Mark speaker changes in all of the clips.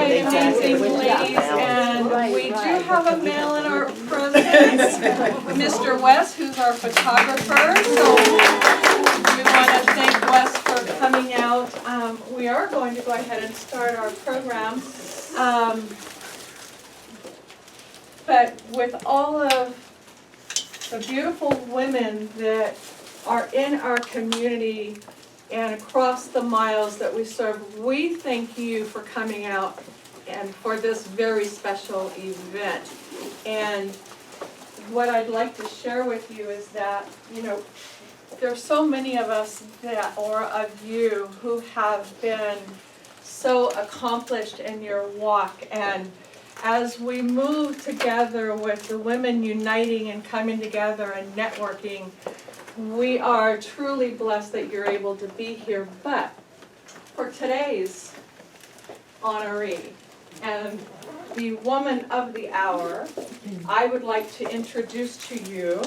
Speaker 1: right, amazing ladies, and we do have a male in our presence, Mr. Wes, who's our photographer. So we want to thank Wes for coming out. We are going to go ahead and start our program. But with all of the beautiful women that are in our community and across the miles that we serve, we thank you for coming out and for this very special event. And what I'd like to share with you is that, you know, there's so many of us that, or of you, who have been so accomplished in your walk. And as we move together with the women uniting and coming together and networking, we are truly blessed that you're able to be here. But for today's honoree and the woman of the hour, I would like to introduce to you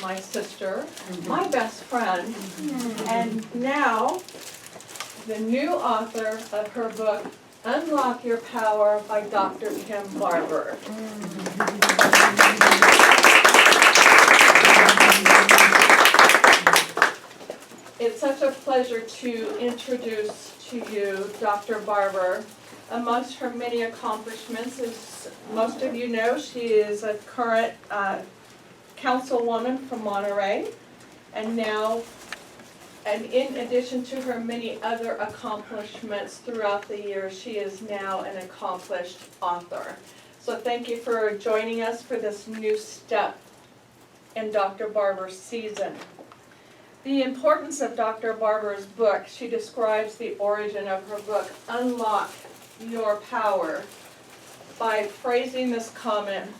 Speaker 1: my sister, my best friend, and now the new author of her book, Unlock Your Power by Dr. Kim Barber. It's such a pleasure to introduce to you Dr. Barber. Amongst her many accomplishments, as most of you know, she is a current councilwoman from Monterey, and in addition to her many other accomplishments throughout the years, she is now an accomplished author. So thank you for joining us for this new step in Dr. Barber's season. The importance of Dr. Barber's book, she describes the origin of her book, Unlock Your Power, by phrasing this comment: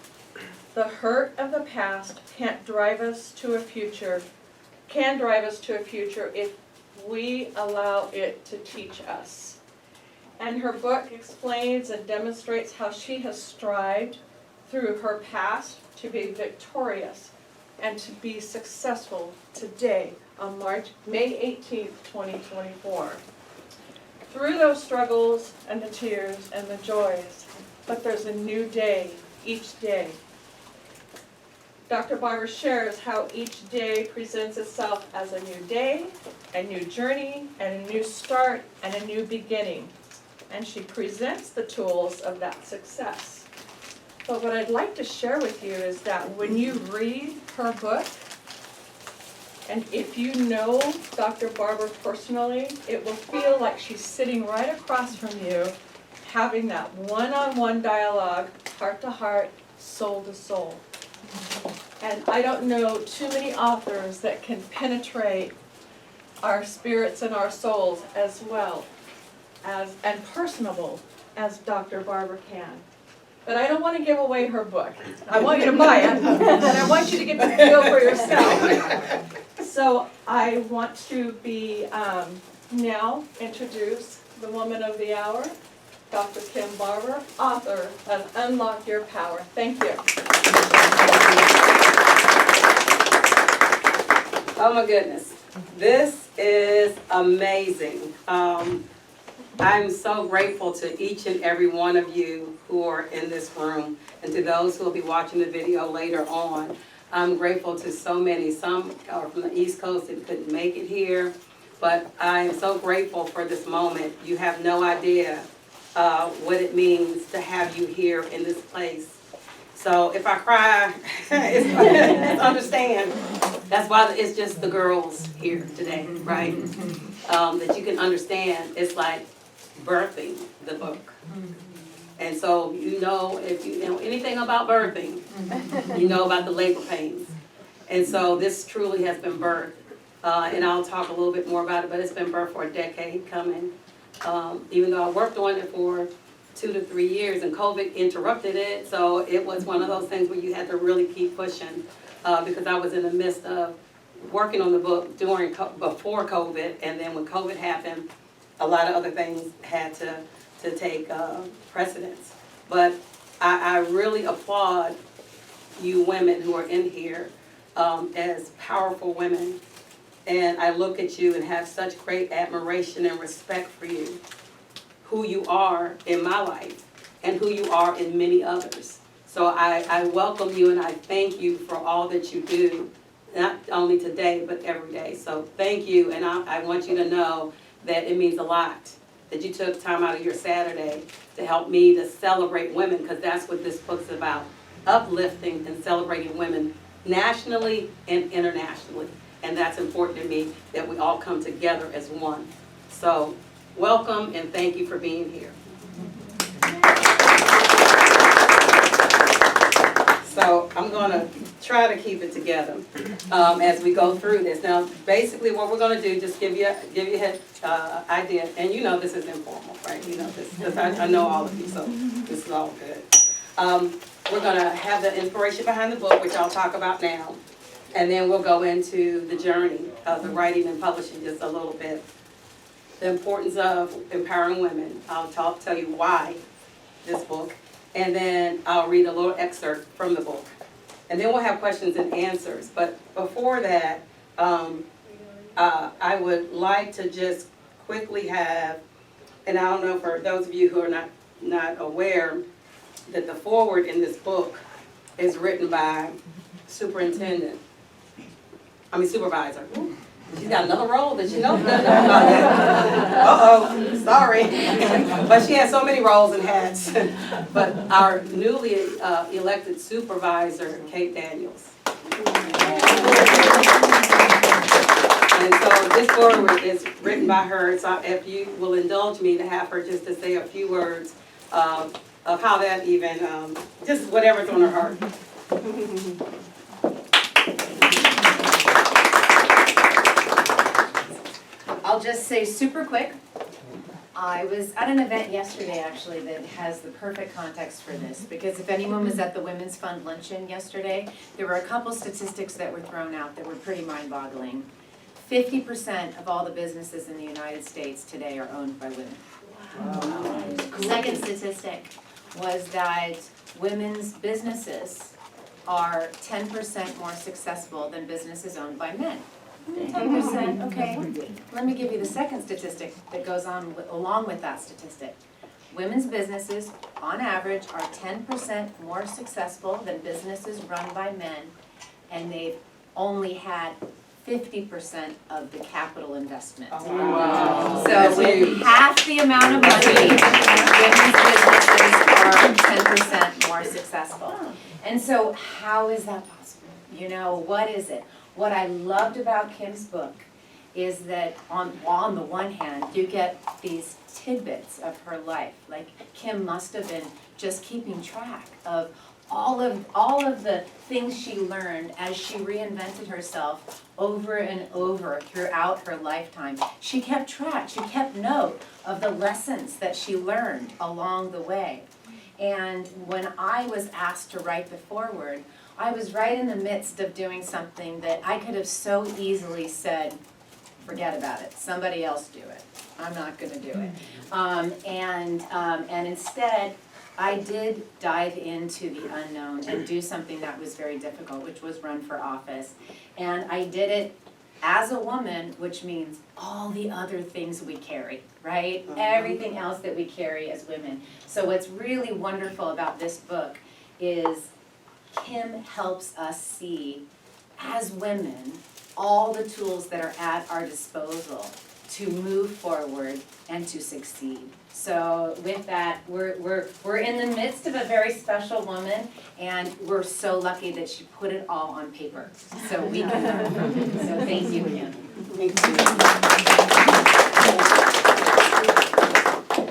Speaker 1: the hurt of the past can drive us to a future if we allow it to teach us. And her book explains and demonstrates how she has strived through her past to be victorious and to be successful today on May 18th, 2024. Through those struggles and the tears and the joys, but there's a new day each day. Dr. Barber shares how each day presents itself as a new day, a new journey, and a new start, and a new beginning. And she presents the tools of that success. But what I'd like to share with you is that when you read her book, and if you know Dr. Barber personally, it will feel like she's sitting right across from you, having that one-on-one dialogue, heart to heart, soul to soul. And I don't know too many authors that can penetrate our spirits and our souls as well as and personable as Dr. Barber can. But I don't want to give away her book. I want you to buy it, and I want you to get the feel for yourself. So I want to now introduce the woman of the hour, Dr. Kim Barber, author of Unlock Your Power. Thank you.
Speaker 2: Oh my goodness, this is amazing. I'm so grateful to each and every one of you who are in this room, and to those who will be watching the video later on. I'm grateful to so many. Some are from the East Coast and couldn't make it here, but I am so grateful for this moment. You have no idea what it means to have you here in this place. So if I cry, it's understand. That's why it's just the girls here today, right? That you can understand. It's like birthing the book. And so you know, if you know anything about birthing, you know about the labor pains. And so this truly has been birthed. And I'll talk a little bit more about it, but it's been birthed for a decade coming. Even though I worked on it for 2 to 3 years and COVID interrupted it, so it was one of those things where you had to really keep pushing because I was in the midst of working on the book before COVID, and then when COVID happened, a lot of other things had to take precedence. But I really applaud you women who are in here as powerful women, and I look at you and have such great admiration and respect for you, who you are in my life, and who you are in many others. So I welcome you and I thank you for all that you do, not only today, but every day. So thank you, and I want you to know that it means a lot that you took time out of your Saturday to help me to celebrate women, because that's what this book's about, uplifting and celebrating women nationally and internationally. And that's important to me, that we all come together as one. So welcome and thank you for being here. So I'm going to try to keep it together as we go through this. Now, basically, what we're going to do, just give you an idea, and you know this is informal, right? You know this, because I know all of you, so this is all good. We're going to have the inspiration behind the book, which I'll talk about now, and then we'll go into the journey of the writing and publishing just a little bit. The importance of empowering women. I'll tell you why this book. And then I'll read a little excerpt from the book. And then we'll have questions and answers. But before that, I would like to just quickly have, and I don't know for those of you who are not aware, that the foreword in this book is written by supervisor. She's got another role that she knows nothing about. Uh-oh, sorry. But she has so many roles and hats. But our newly elected supervisor, Kate Daniels. And so this foreword is written by her. So if you will indulge me to have her just to say a few words of how that even, just whatever's on her heart.
Speaker 3: I'll just say super quick, I was at an event yesterday actually that has the perfect context for this, because if anyone was at the Women's Fund luncheon yesterday, there were a couple statistics that were thrown out that were pretty mind-boggling. 50% of all the businesses in the United States today are owned by women. Wow. Second statistic was that women's businesses are 10% more successful than businesses owned by men. 10%, okay. Let me give you the second statistic that goes on along with that statistic. Women's businesses, on average, are 10% more successful than businesses run by men, and they've only had 50% of the capital investment.
Speaker 2: Oh, wow.
Speaker 3: So with half the amount of money, women's businesses are 10% more successful. And so how is that possible? You know, what is it? What I loved about Kim's book is that on the one hand, you get these tidbits of her life. Like Kim must have been just keeping track of all of the things she learned as she reinvented herself over and over throughout her lifetime. She kept track, she kept note of the lessons that she learned along the way. And when I was asked to write the foreword, I was right in the midst of doing something that I could have so easily said, forget about it, somebody else do it. I'm not going to do it. And instead, I did dive into the unknown and do something that was very difficult, which was run for office. And I did it as a woman, which means all the other things we carry, right? Everything else that we carry as women. So what's really wonderful about this book is Kim helps us see, as women, all the tools that are at our disposal to move forward and to succeed. So with that, we're in the midst of a very special woman, and we're so lucky that she put it all on paper, so we can learn from it. So thank you, Kim.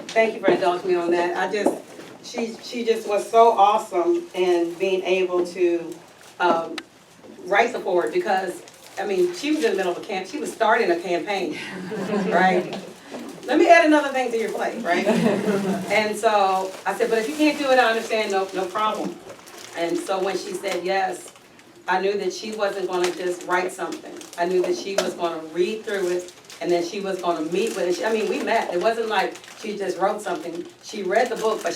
Speaker 2: Thank you for indulging me on that. She just was so awesome in being able to write the foreword, because, I mean, she was in the middle of a camp. She was starting a campaign, right? Let me add another thing to your plate, right? And so I said, but if you can't do it, I understand, no problem. And so when she said yes, I knew that she wasn't going to just write something. I knew that she was going to read through it, and then she was going to meet with it. I mean, we met. It wasn't like she just wrote something. She read the book, but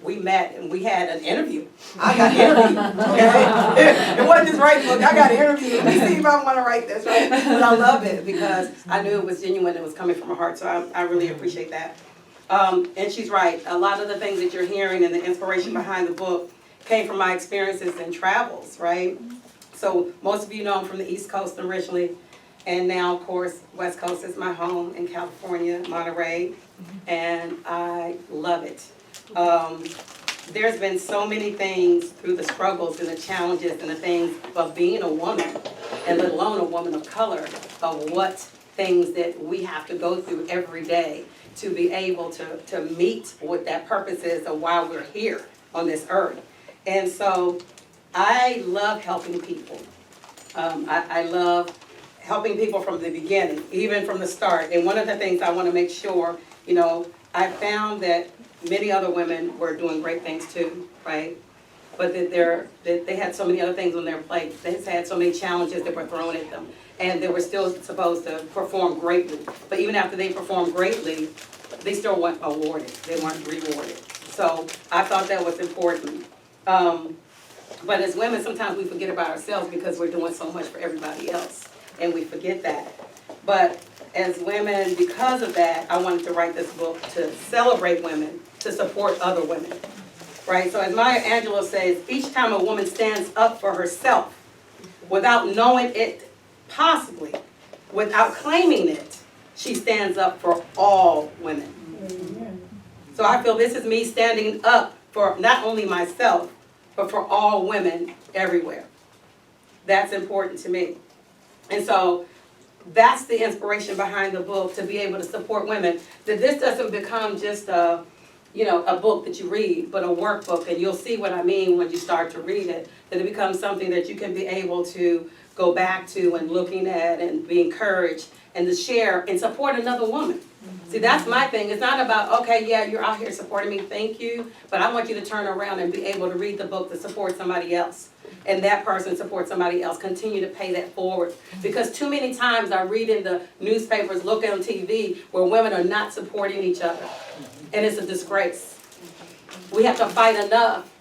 Speaker 2: we met and we had an interview. I got interviewed. Okay? It wasn't just write the book. I got interviewed. Let me see if I want to write this, right? But I love it because I knew it was genuine. It was coming from her heart. So I really appreciate that. And she's right. A lot of the things that you're hearing and the inspiration behind the book came from my experiences and travels, right? So most of you know I'm from the East Coast originally, and now, of course, West Coast is my home in California, Monterey, and I love it. There's been so many things through the struggles and the challenges and the things of being a woman, and let alone a woman of color, of what things that we have to go through every day to be able to meet what that purpose is of why we're here on this earth. And so I love helping people. I love helping people from the beginning, even from the start. And one of the things I want to make sure, you know, I found that many other women were doing great things too, right? But that they had so many other things on their plate. They had so many challenges that were thrown at them. And they were still supposed to perform greatly. But even after they performed greatly, they still weren't awarded. They weren't rewarded. So I thought that was important. But as women, sometimes we forget about ourselves because we're doing so much for everybody else. And we forget that. But as women, because of that, I wanted to write this book to celebrate women, to support other women. Right? So as Maya Angelou says, each time a woman stands up for herself without knowing it possibly, without claiming it, she stands up for all women. So I feel this is me standing up for not only myself, but for all women everywhere. That's important to me. And so that's the inspiration behind the book, to be able to support women. That this doesn't become just a book that you read, but a workbook. And you'll see what I mean when you start to read it. That it becomes something that you can be able to go back to and looking at and be encouraged and to share and support another woman. See, that's my thing. It's not about, okay, yeah, you're out here supporting me, thank you, but I want you to turn around and be able to read the book to support somebody else. And that person supports somebody else. Continue to pay that forward. Because too many times I read in the newspapers, look on TV, where women are not supporting each other. And it's a disgrace. We have to fight enough.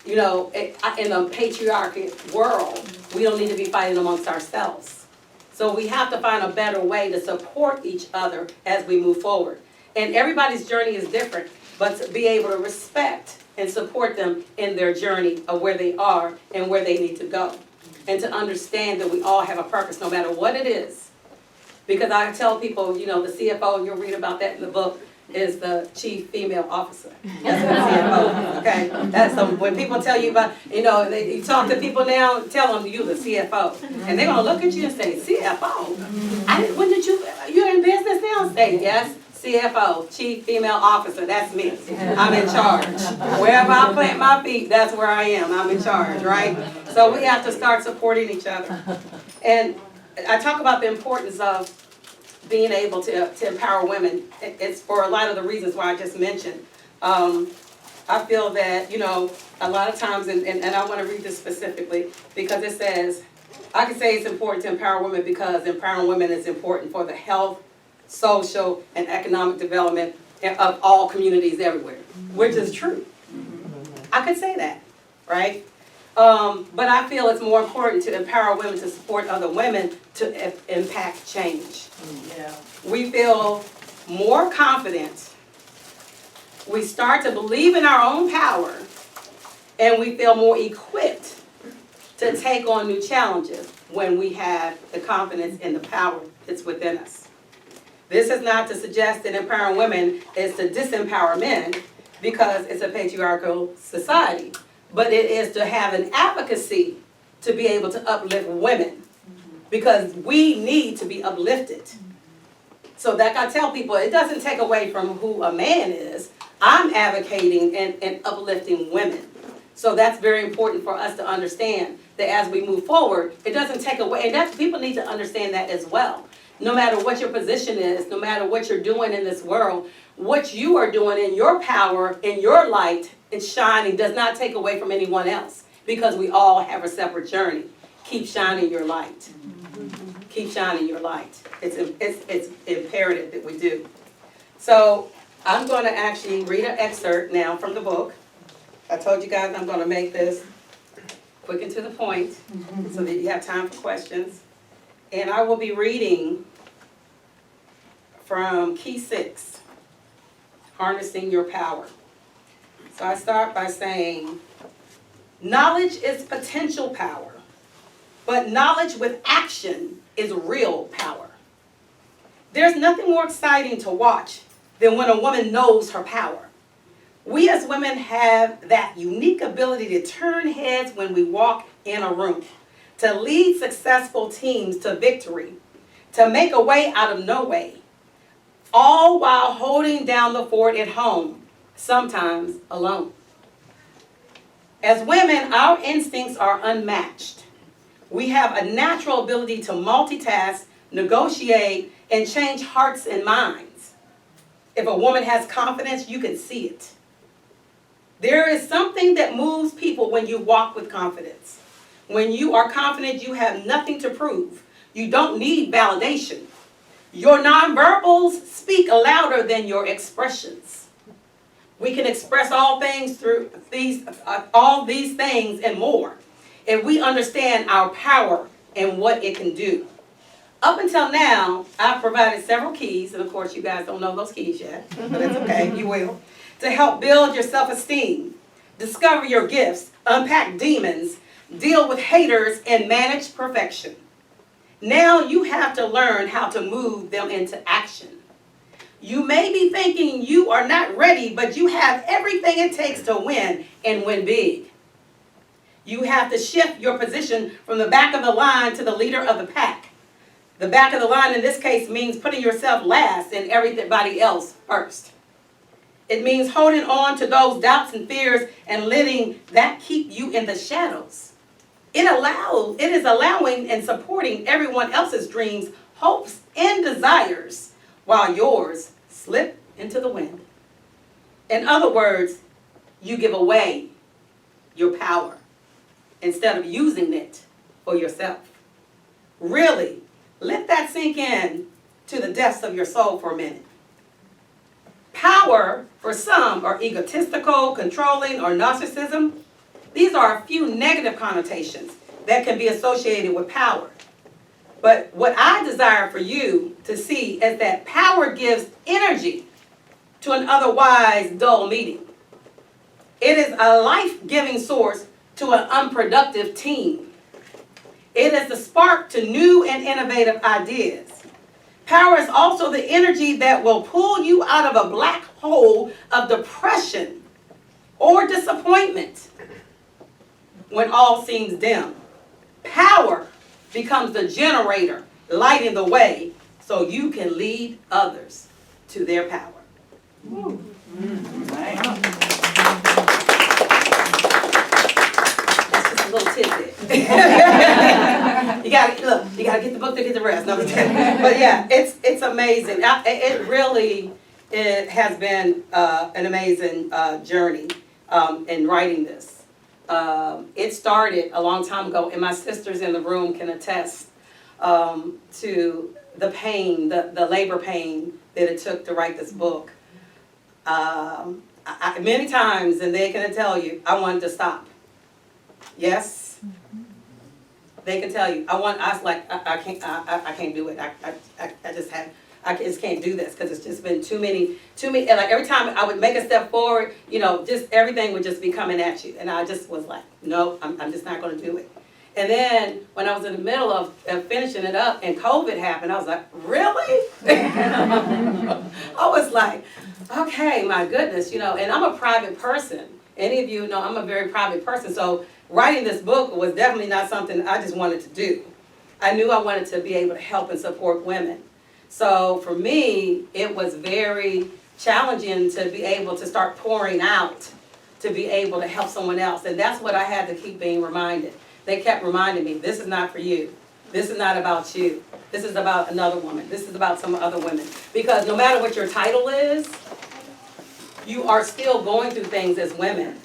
Speaker 2: You know, in a patriarchal world, we don't need to be fighting amongst ourselves. So we have to find a better way to support each other as we move forward. And everybody's journey is different, but to be able to respect and support them in their journey of where they are and where they need to go. And to understand that we all have a purpose, no matter what it is. Because I tell people, you know, the CFO, and you'll read about that in the book, is the chief female officer. That's what CFO is, okay? That's when people tell you about, you know, you talk to people now, tell them you're the CFO. And they're going to look at you and say, CFO? You're in business now? Say, yes, CFO, chief female officer, that's me. I'm in charge. Wherever I plant my feet, that's where I am. I'm in charge, right? So we have to start supporting each other. And I talk about the importance of being able to empower women. It's for a lot of the reasons why I just mentioned. I feel that, you know, a lot of times, and I want to read this specifically, because it says, I can say it's important to empower women because empowering women is important for the health, social, and economic development of all communities everywhere, which is true. I could say that, right? But I feel it's more important to empower women to support other women to impact change. Yeah. We feel more confident. We start to believe in our own power, and we feel more equipped to take on new challenges when we have the confidence and the power that's within us. This is not to suggest that empowering women is to disempower men, because it's a patriarchal society. But it is to have an advocacy to be able to uplift women, because we need to be uplifted. So like I tell people, it doesn't take away from who a man is. I'm advocating and uplifting women. So that's very important for us to understand, that as we move forward, it doesn't take away, and that people need to understand that as well. No matter what your position is, no matter what you're doing in this world, what you are doing in your power, in your light, it's shining, does not take away from anyone else, because we all have a separate journey. Keep shining your light. Keep shining your light. It's imperative that we do. So I'm going to actually read an excerpt now from the book. I told you guys I'm going to make this quick and to the point so that you have time for questions. And I will be reading from Key 6. harnessing your power. So I start by saying, knowledge is potential power, but knowledge with action is real power. There's nothing more exciting to watch than when a woman knows her power. We as women have that unique ability to turn heads when we walk in a room, to lead successful teams to victory, to make a way out of no way, all while holding down the fort at home, sometimes alone. As women, our instincts are unmatched. We have a natural ability to multitask, negotiate, and change hearts and minds. If a woman has confidence, you can see it. There is something that moves people when you walk with confidence. When you are confident, you have nothing to prove. You don't need validation. Your nonverbals speak louder than your expressions. We can express all things through all these things and more if we understand our power and what it can do. Up until now, I've provided several keys, and of course you guys don't know those keys yet, but it's okay, you will, to help build your self-esteem, discover your gifts, unpack demons, deal with haters, and manage perfection. Now you have to learn how to move them into action. You may be thinking you are not ready, but you have everything it takes to win and win big. You have to shift your position from the back of the line to the leader of the pack. The back of the line in this case means putting yourself last and everybody else first. It means holding on to those doubts and fears and letting that keep you in the shadows. It is allowing and supporting everyone else's dreams, hopes, and desires while yours slip into the wind. In other words, you give away your power instead of using it for yourself. Really, let that sink in to the depths of your soul for a minute. Power, for some, are egotistical, controlling, or narcissism. These are a few negative connotations that can be associated with power. But what I desire for you to see is that power gives energy to an otherwise dull meeting. It is a life-giving source to an unproductive team. It is the spark to new and innovative ideas. Power is also the energy that will pull you out of a black hole of depression or disappointment when all seems dim. Power becomes the generator, lighting the way so you can lead others to their power. Right. That's just a little tidbit. You gotta get the book to get the rest. No, but yeah, it's amazing. It has been an amazing journey in writing this. It started a long time ago, and my sisters in the room can attest to the pain, the labor pain that it took to write this book. Many times, and they can tell you, I wanted to stop. Yes. They can tell you, I was like, I can't do it. I just can't do this because it's just been too many, and like every time I would make a step forward, just everything would just be coming at you. And I just was like, no, I'm just not going to do it. And then when I was in the middle of finishing it up and COVID happened, I was like, really? I was like, okay, my goodness, and I'm a private person. Any of you know I'm a very private person, so writing this book was definitely not something I just wanted to do. I knew I wanted to be able to help and support women. So for me, it was very challenging to be able to start pouring out, to be able to help someone else. And that's what I had to keep being reminded. They kept reminding me, this is not for you. This is not about you. This is about another woman. This is about some other women. Because no matter what your title is, you are still going through things as women.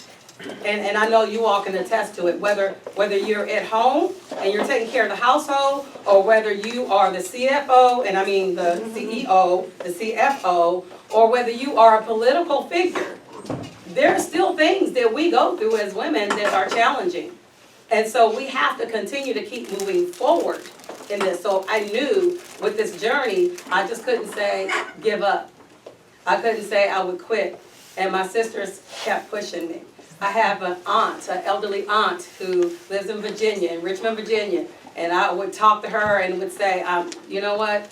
Speaker 2: And I know you all can attest to it, whether you're at home and you're taking care of the household, or whether you are the CFO, and I mean the CEO, the CFO, or whether you are a political figure. There are still things that we go through as women that are challenging. And so we have to continue to keep moving forward in this. So I knew with this journey, I just couldn't say, give up. I couldn't say I would quit. And my sisters kept pushing me. I have an aunt, an elderly aunt who lives in Virginia, in Richmond, Virginia. And I would talk to her and would say, you know what?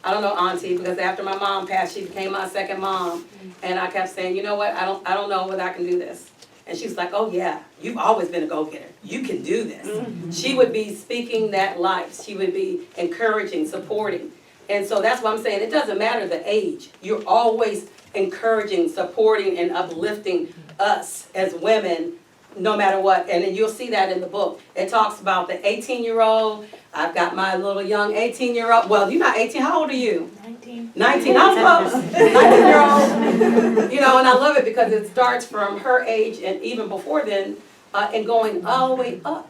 Speaker 2: I don't know, Auntie, because after my mom passed, she became my second mom. And I kept saying, you know what? I don't know whether I can do this. And she was like, oh yeah, you've always been a go-getter. You can do this. She would be speaking that life. She would be encouraging, supporting. And so that's why I'm saying it doesn't matter the age. You're always encouraging, supporting, and uplifting us as women, no matter what. And then you'll see that in the book. It talks about the 18-year-old. I've got my little young 18-year-old. Well, you're not 18. How old are you? 19. 19. I was close. 19-year-old. You know, and I love it because it starts from her age and even before then and going all the way up.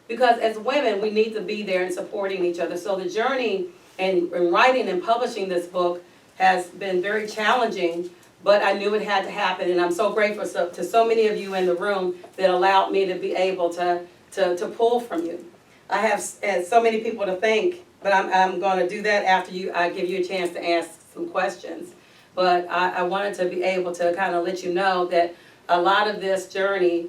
Speaker 2: Because as women, we need to be there and supporting each other. So the journey in writing and publishing this book has been very challenging, but I knew it had to happen. And I'm so grateful to so many of you in the room that allowed me to be able to pull from you. I have so many people to thank, but I'm going to do that after I give you a chance to ask some questions. But I wanted to be able to kind of let you know that a lot of this journey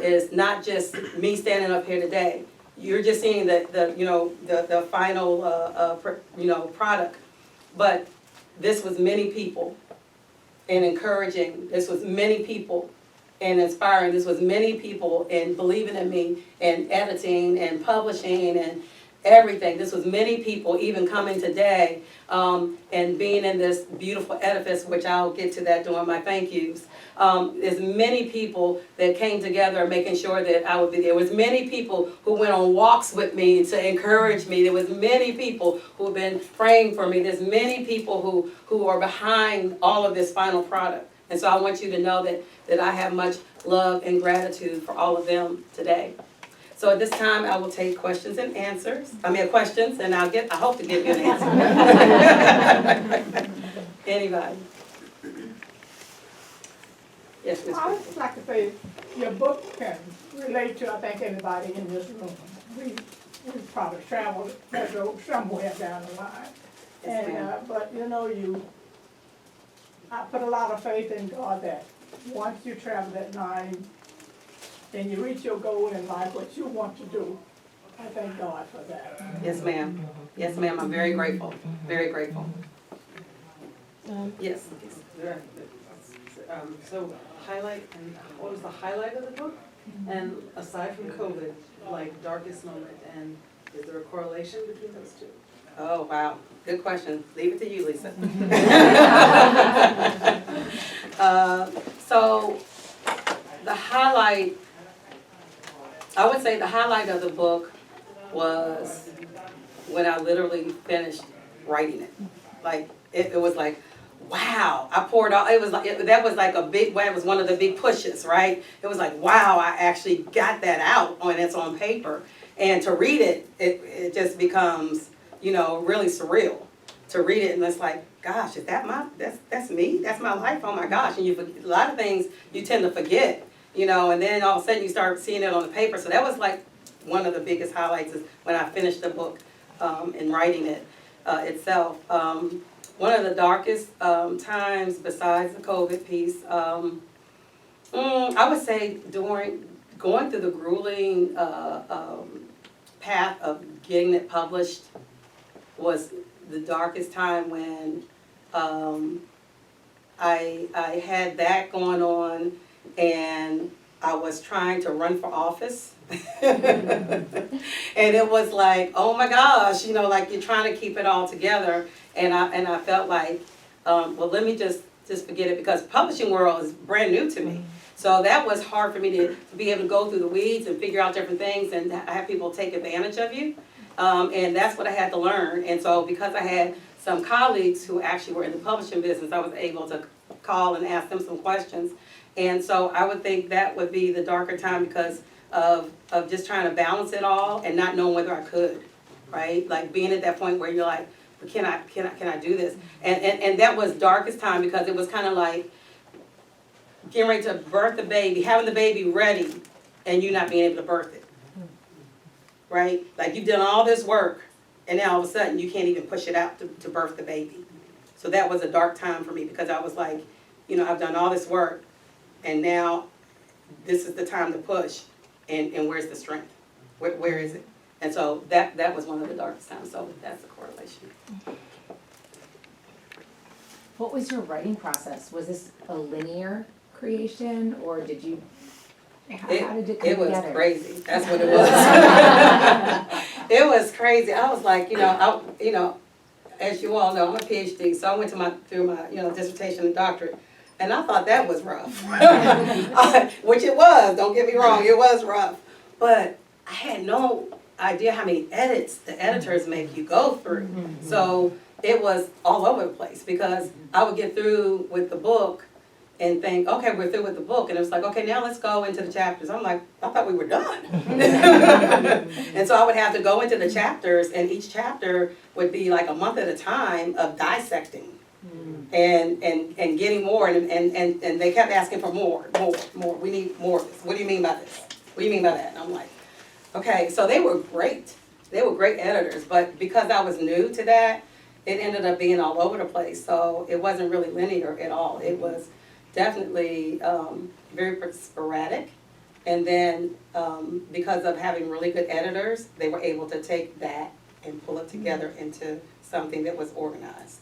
Speaker 2: is not just me standing up here today. You're just seeing the final product, but this was many people and encouraging. This was many people and inspiring. This was many people and believing in me and editing and publishing and everything. This was many people even coming today and being in this beautiful edifice, which I'll get to that during my thank yous. There's many people that came together making sure that I would be there. There was many people who went on walks with me to encourage me. There was many people who have been praying for me. There's many people who are behind all of this final product. And so I want you to know that I have much love and gratitude for all of them today. So at this time, I will take questions and answers. Questions, and I hope to give you an answer. Anybody? Yes, Ms.
Speaker 4: I would like to say your book can relate to, I think, anybody in this room. We probably traveled that road somewhere down the line.
Speaker 2: Yes, ma'am.
Speaker 4: But I put a lot of faith in God that once you travel that line, then you reach your goal in life, what you want to do. I thank God for that.
Speaker 2: Yes, ma'am. Yes, ma'am. I'm very grateful. Very grateful. Yes.
Speaker 5: So highlight, and what was the highlight of the book? And aside from COVID, like darkest moment, and is there a correlation between those two?
Speaker 2: Oh, wow. Good question. Leave it to you, Lisa. So the highlight, I would say the highlight of the book was when I literally finished writing it. Like, it was like, wow, I poured all, that was like it was one of the big pushes, right? It was like, wow, I actually got that out it's on paper. And to read it, it just becomes, really surreal. To read it and it's like, gosh, is that that's me? That's my life? Oh my gosh. And a lot of things you tend to forget, and then all of a sudden you start seeing it on the paper. So that was like one of the biggest highlights is when I finished the book and writing it itself. One of the darkest times besides the COVID piece, I would say during going through the grueling path of getting it published was the darkest time when I had that going on and I was trying to run for office. And it was like, oh my gosh, like you're trying to keep it all together. And I felt like, well, let me just forget it because publishing world is brand new to me. So that was hard for me to be able to go through the weeds and figure out different things and have people take advantage of you. And that's what I had to learn. And so because I had some colleagues who actually were in the publishing business, I was able to call and ask them some questions. And so I would think that would be the darker time because of just trying to balance it all and not knowing whether I could, right? Like being at that point where you're like, can I do this? And that was darkest time because it was kind of like getting ready to birth the baby, having the baby ready, and you not being able to birth it, right? Like you've done all this work, and now all of a sudden you can't even push it out to birth the baby. So that was a dark time for me because I was like, you know, I've done all this work and now this is the time to push and where's the strength? Where is it? And so that was one of the darkest times, so that's the correlation.
Speaker 3: What was your writing process? Was this a linear creation, or did you, how did it come together?
Speaker 2: It was crazy, that's what it was. It was crazy, I was like, as you all know, I'm a PhD, so I went through my dissertation and doctorate, and I thought that was rough. Which it was, don't get me wrong, it was rough. But I had no idea how many edits the editors make you go through. So it was all over the place because I would get through with the book and think, okay, we're through with the book. And it was like, okay, now let's go into the chapters. I'm like, I thought we were done. And so I would have to go into the chapters, and each chapter would be like a month at a time of dissecting and getting more. And they kept asking for more. We need more of this. What do you mean by this? What do you mean by that? And I'm like, okay, so they were great. They were great editors, but because I was new to that, it ended up being all over the place. So it wasn't really linear at all. It was definitely very sporadic. And then because of having really good editors, they were able to take that and pull it together into something that was organized.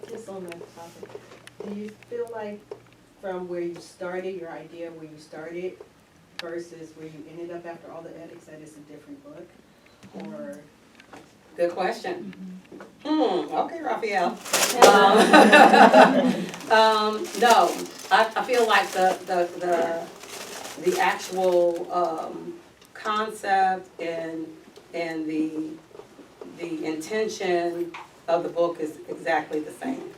Speaker 6: Just on that topic, do you feel like from where you started, your idea where you started versus where you ended up after all the edits, that it's a different book? Or
Speaker 2: Good question. Okay, Raphael. No, I feel like the actual concept and the intention of the book is exactly the same.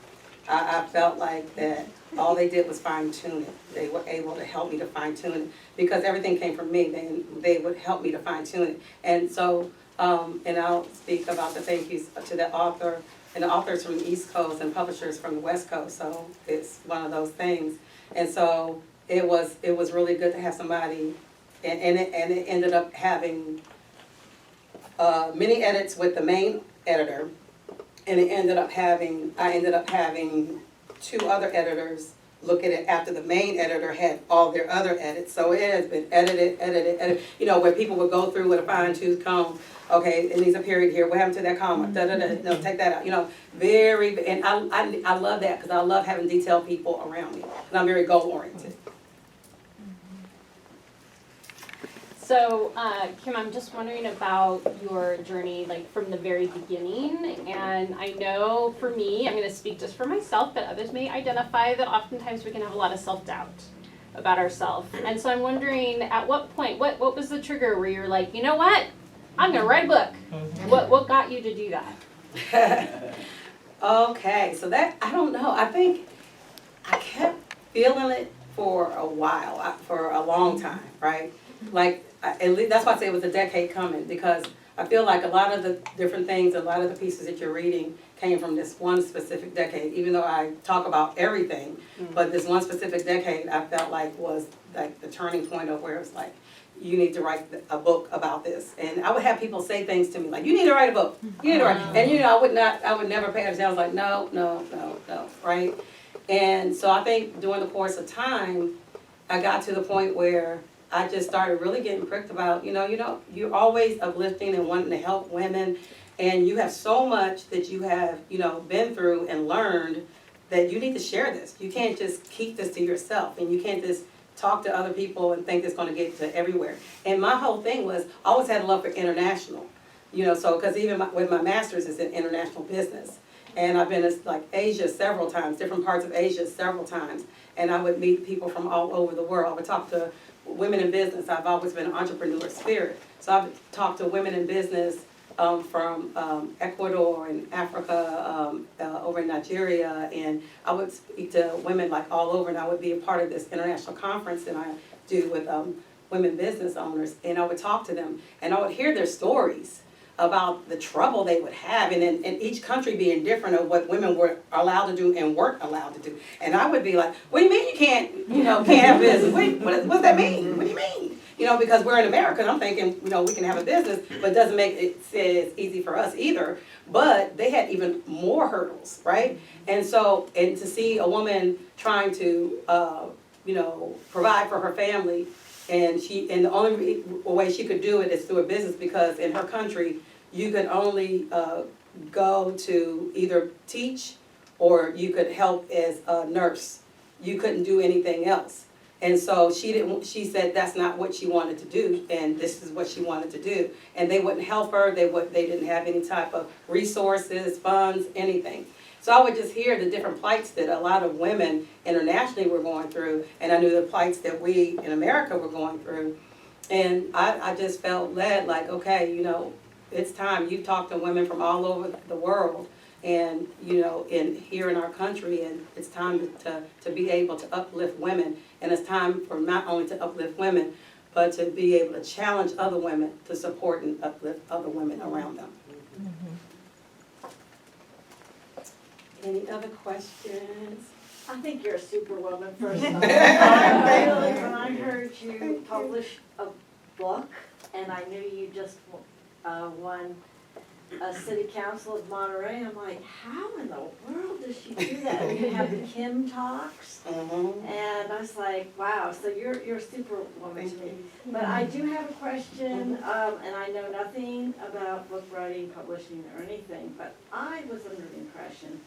Speaker 2: I felt like that all they did was fine tune it. They were able to help me to fine tune it because everything came from me. They would help me to fine tune it. And so, and I'll speak about the thank yous to the author and the authors from the East Coast and publishers from the West Coast. So it's one of those things. And so it was really good to have somebody, and it ended up having many edits with the main editor. And I ended up having 2 other editors look at it after the main editor had all their other edits. So it has been edited, where people would go through with a fine tooth comb. Okay, it needs a period here. What happened to that comma? No, take that out. And I love that because I love having detailed people around me. And I'm very goal oriented.
Speaker 7: So, Kim, I'm just wondering about your journey, like from the very beginning. And I know for me, I'm going to speak just for myself, but others may identify that oftentimes we can have a lot of self-doubt about ourselves. And so I'm wondering, at what point, what was the trigger where you're like, you know what, I'm going to write a book? What got you to do that?
Speaker 2: Okay, so that, I don't know. I think I kept feeling it for a while, for a long time, right? Like, at least that's why I say it was a decade coming, because I feel like a lot of the different things, a lot of the pieces that you're reading came from this one specific decade, even though I talk about everything, but this one specific decade I felt like was like the turning point of where it was like, you need to write a book about this. And I would have people say things to me like, you need to write a book, you need to write, and I would never pay attention. I was like, no, right? And so I think during the course of time, I got to the point where I just started really getting pricked about, you're always uplifting and wanting to help women, and you have so much that you have, been through and learned that you need to share this. You can't just keep this to yourself, and you can't just talk to other people and think it's going to get to everywhere. And my whole thing was, I always had a love for international, so, because even with my master's is in international business. And I've been to like Asia several times, different parts of Asia several times, and I would meet people from all over the world. I would talk to women in business. I've always been an entrepreneur spirit. So I've talked to women in business from Ecuador and Africa, over in Nigeria, and I would speak to women like all over, and I would be a part of this international conference that I do with women business owners, and I would talk to them, and I would hear their stories about the trouble they would have, and in each country being different of what women were allowed to do and weren't allowed to do. And I would be like, what do you mean you can't have business? What does that mean? What do you mean? You know, because we're in America, and I'm thinking, you know, we can have a business, but it doesn't make it as easy for us either. But they had even more hurdles, right? And so, and to see a woman trying to, you know, provide for her family, and the only way she could do it is through a business, because in her country, you could only go to either teach or you could help as a nurse. You couldn't do anything else. And so she said that's not what she wanted to do, and this is what she wanted to do. And they wouldn't help her, they didn't have any type of resources, funds, anything. So I would just hear the different plights that a lot of women internationally were going through, and I knew the plights that we in America were going through. And I just felt led, like, okay, you know, it's time. You talk to women from all over the world, and, you know, here in our country, and it's time to be able to uplift women. And it's time for not only to uplift women, but to be able to challenge other women to support and uplift other women around them. Any other questions?
Speaker 8: I think you're a superwoman, first of all. When I heard you publish a book, and I knew you just won a city council of Monterey, I'm like, how in the world does she do that? And you have the Kim Talks, and I was like, wow, so you're a superwoman to me. But I do have a question, and I know nothing about book writing, publishing, or anything, but I was under the impression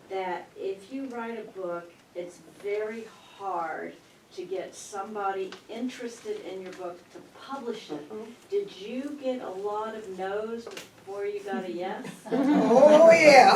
Speaker 8: that if you write a book, it's very hard to get somebody interested in your book to publish it. Did you get a lot of no's before you got a yes?
Speaker 2: Oh, yeah.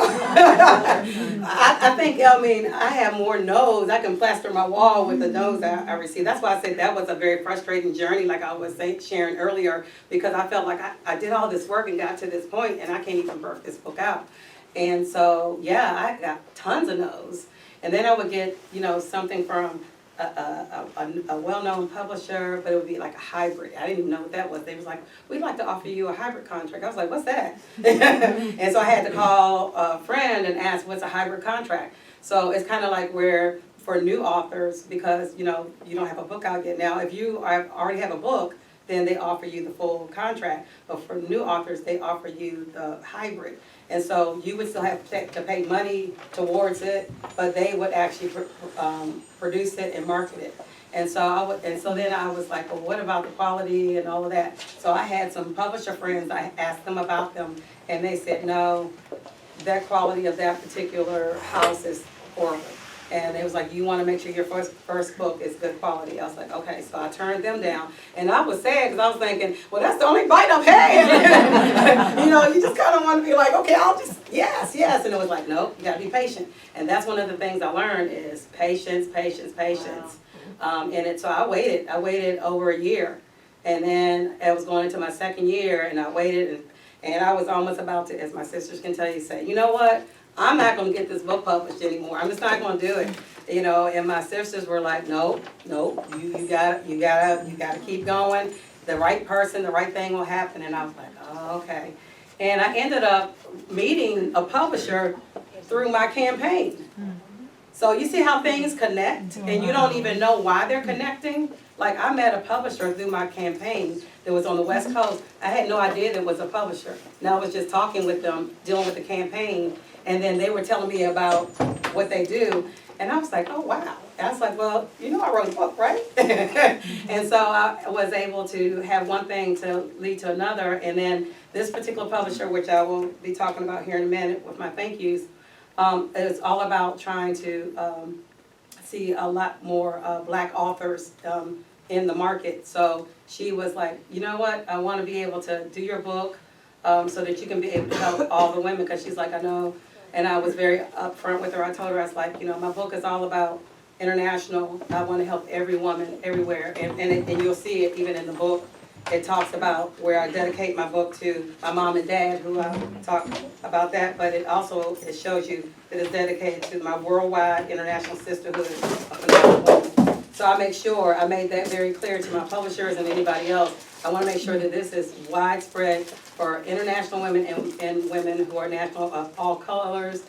Speaker 2: I think, I mean, I have more no's. I can plaster my wall with the no's I received. That's why I said that was a very frustrating journey, like I was sharing earlier, because I felt like I did all this work and got to this point, and I can't even birth this book out. And so, yeah, I got tons of no's. And then I would get, you know, something from a well-known publisher, but it would be like a hybrid. I didn't even know what that was. They was like, we'd like to offer you a hybrid contract. I was like, what's that? And so I had to call a friend and ask, what's a hybrid contract? So it's kind of like where, for new authors, because, you know, you don't have a book out yet. Now, if you already have a book, then they offer you the full contract. But for new authors, they offer you the hybrid. And so you would still have to pay money towards it, but they would actually produce it and market it. And so then I was like, well, what about the quality and all of that? So I had some publisher friends, I asked them about them, and they said, no, that quality of that particular house is horrible. And it was like, you want to make sure your first book is good quality. I was like, okay, so I turned them down. And I was sad because I was thinking, well, that's the only bite I've had. You know, you just kind of want to be like, okay, I'll just, yes. And it was like, nope, you got to be patient. And that's one of the things I learned is patience. Wow. So I waited over a year. And then I was going into my second year, and I waited, and I was almost about to, as my sisters can tell you, say, you know what? I'm not going to get this book published anymore. I'm just not going to do it, you know. And my sisters were like, nope. You gotta keep going. The right person, the right thing will happen. And I was like, oh, okay. And I ended up meeting a publisher through my campaign. So you see how things connect, and you don't even know why they're connecting. Like, I met a publisher through my campaign that was on the West Coast. I had no idea there was a publisher. And I was just talking with them, dealing with the campaign. And then they were telling me about what they do. And I was like, oh, wow. And I was like, well, you know I wrote a book, right? And so I was able to have one thing to lead to another. And then this particular publisher, which I will be talking about here in a minute with my thank yous, is all about trying to see a lot more black authors in the market. So she was like, you know what? I want to be able to do your book so that you can be able to help all the women. Because she's like, I know. And I was very upfront with her. I told her, I was like, you know, my book is all about international. I want to help every woman everywhere. And you'll see it even in the book. It talks about where I dedicate my book to my mom and dad, who I talk about that. But it shows you that it's dedicated to my worldwide international sisterhood of phenomenal women. So I made that very clear to my publishers and anybody else. I want to make sure that this is widespread for international women and women who are national of all colors,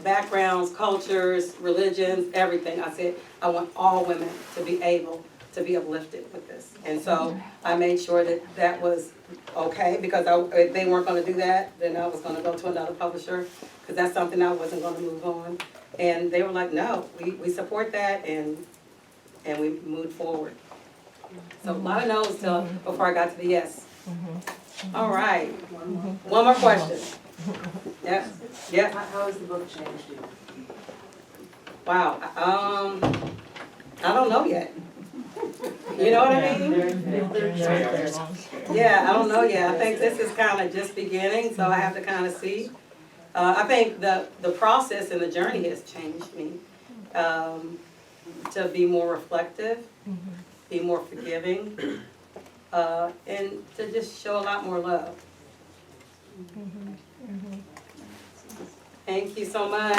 Speaker 2: backgrounds, cultures, religions, everything. I said I want all women to be able to be uplifted with this. And so I made sure that that was okay, because if they weren't gonna do that, then I was gonna go to another publisher, because that's something I wasn't gonna move on. And they were like, no, we support that, and we moved forward. So a lot of no's till, before I got to the yes. All right, one more question. Yeah, yeah,
Speaker 8: How has the book changed you?
Speaker 2: wow, I don't know yet. You know what I mean? Yeah, I don't know yet. I think this is kind of just beginning, so I have to kind of see. I think the process and the journey has changed me to be more reflective, be more forgiving, and to just show a lot more love. Thank you so much.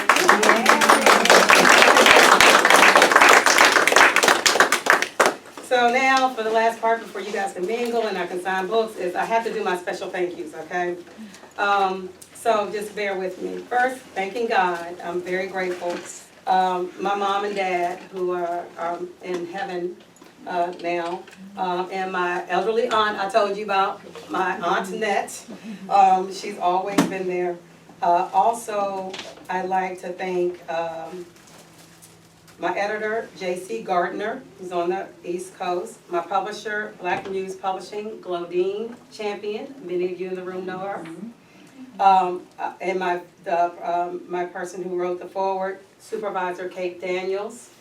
Speaker 2: So now, for the last part, before you guys can mingle and I can sign books, is I have to do my special thank yous, okay? So just bear with me. First, thanking God, I'm very grateful. My mom and dad, who are in heaven now, and my elderly aunt, I told you about, my Aunt Annette. She's always been there. Also, I'd like to thank my editor, J.C. Gardner, who's on the East Coast. My publisher, Black Muse Publishing, Glodine Champion. Many of you in the room know her. And my person who wrote the foreword, Supervisor Kate Daniels.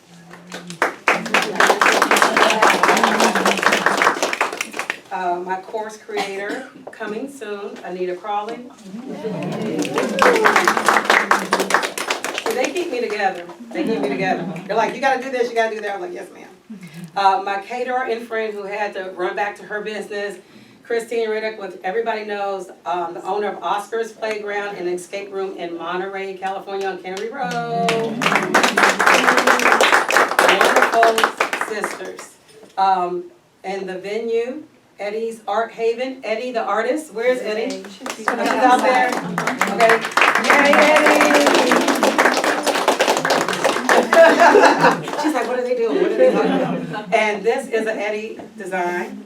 Speaker 2: My course creator, coming soon, Anita Crawley. They keep me together. They keep me together. They're like, you gotta do this, you gotta do that. I'm like, yes, ma'am. My caterer and friend who had to run back to her business, Christine Riddick, which everybody knows, the owner of Oscar's Playground and Escape Room in Monterey, California on Kennedy Road. Wonderful sisters. And the venue, Eddie's Art Haven. Eddie, the artist. Where's Eddie? She's out there. Okay. Yay, Eddie! She's like, what are they doing? What are they doing? And this is an Eddie design.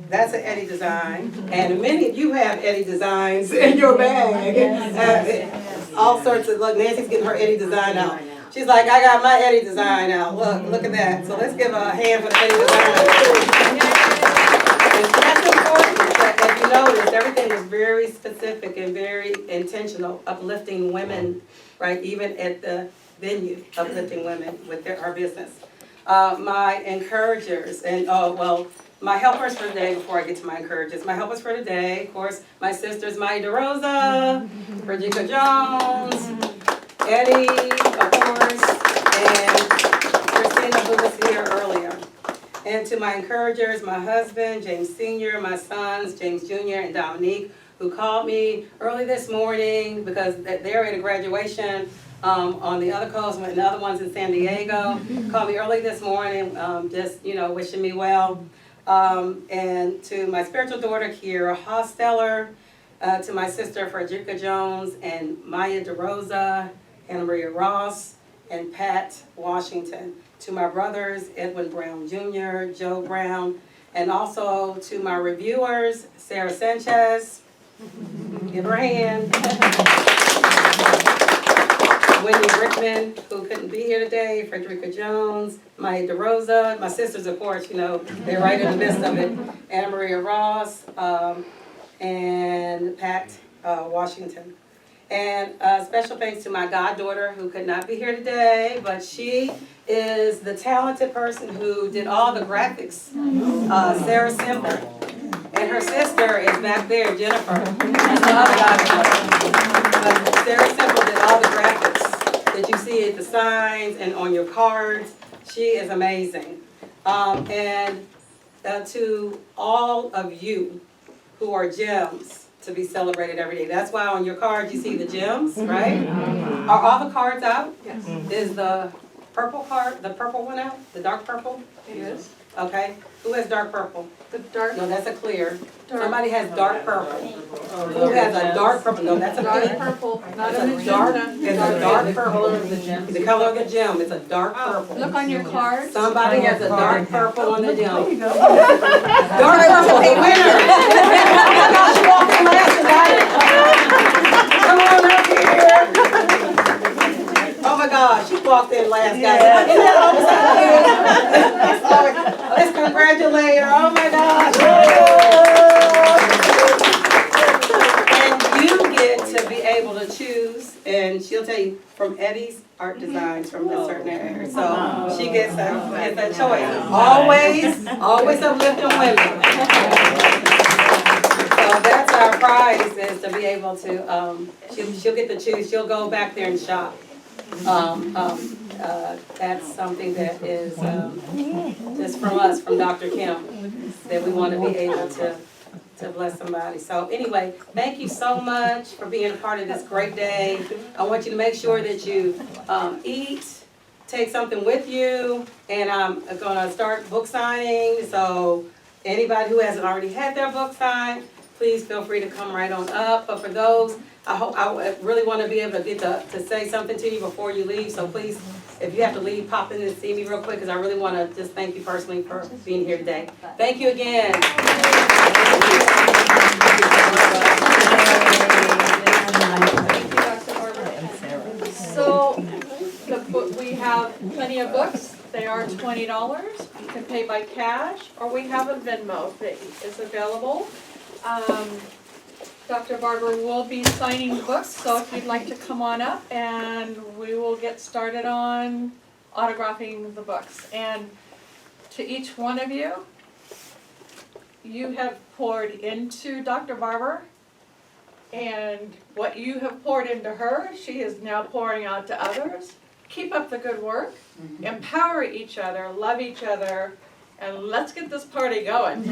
Speaker 2: That's an Eddie design. And many of you have Eddie designs in your bag. All sorts of, look, Nancy's getting her Eddie design out. She's like, I got my Eddie design out. Look at that. So let's give a hand for the Eddie design. And that's important. As you noticed, everything was very specific and very intentional, uplifting women, right? Even at the venue, uplifting women with our business. My encouragers, and my helpers for today, before I get to my encouragers, my helpers for today, of course, my sisters, Maya DeRosa, Regina Jones, Eddie, of course, and Christina, who was here earlier. And to my encouragers, my husband, James Sr., my sons, James Jr. and Dominique, who called me early this morning because they're at a graduation on the other coast, and the other one's in San Diego. Called me early this morning, just, wishing me well. And to my spiritual daughter, Kiera Hosteller, to my sister, Frederica Jones, and Maya DeRosa, Anna Maria Ross, and Pat Washington. To my brothers, Edwin Brown Jr., Joe Brown, and also to my reviewers, Sarah Sanchez, give her a hand. Wendy Rickman, who couldn't be here today, Frederica Jones, Maya DeRosa, my sisters, of course, they're right in the midst of it, Anna Maria Ross, and Pat Washington. And special thanks to my goddaughter, who could not be here today, but she is the talented person who did all the graphics, Sarah Simple. And her sister is back there, Jennifer. That's the other goddaughter. But Sarah Simple did all the graphics that you see at the signs and on your cards. She is amazing. And to all of you who are gems, to be celebrated every day. That's why on your card you see the gems, right? Are all the cards out? Yes. Is the purple card, the purple one out? The dark purple?
Speaker 1: Yes.
Speaker 2: okay? Who has dark purple?
Speaker 1: The dark,
Speaker 2: No, that's a clear.
Speaker 1: dark,
Speaker 2: Somebody has dark purple. Who has a dark purple? No, that's a
Speaker 1: dark
Speaker 2: pink.
Speaker 1: purple, not
Speaker 2: It's
Speaker 1: a
Speaker 2: a dark,
Speaker 1: magenta.
Speaker 2: it's a dark
Speaker 5: The color
Speaker 2: purple.
Speaker 5: of the gem.
Speaker 2: The color of the gem, it's a dark purple.
Speaker 1: Look on your cards.
Speaker 2: Somebody has a dark purple on the
Speaker 4: There
Speaker 2: gem.
Speaker 4: you go.
Speaker 2: Dark purple, the winner. I thought she walked in last tonight. Come on up here. Oh my God, she walked in last, guys. Isn't that awesome? Let's congratulate her, oh my gosh. And you get to be able to choose, and she'll tell you from Eddie's art designs from a certain area. So she gets that choice. Always uplifting women. So that's our prize, is to be able to, she'll get to choose, she'll go back there and shop. That's something that is, just from us, from Dr. Kim, that we want to be able to bless somebody. So anyway, thank you so much for being a part of this great day. I want you to make sure that you, eat, take something with you, and I'm gonna start book signing, so anybody who hasn't already had their book signed, please feel free to come right on up. But for those, I really want to be able to get to say something to you before you leave, so please, if you have to leave, pop in and see me real quick, because I really want to just thank you personally for being here today. Thank you again.
Speaker 1: Thank you, Dr. Barber. So, we have plenty of books. They are $20. You can pay by cash, or we have a Venmo that is available. Dr. Barber will be signing books, so if you'd like to come on up, and we will get started on autographing the books. And to each one of you, you have poured into Dr. Barber, and what you have poured into her, she is now pouring out to others. Keep up the good work, empower each other, love each other, and let's get this party going.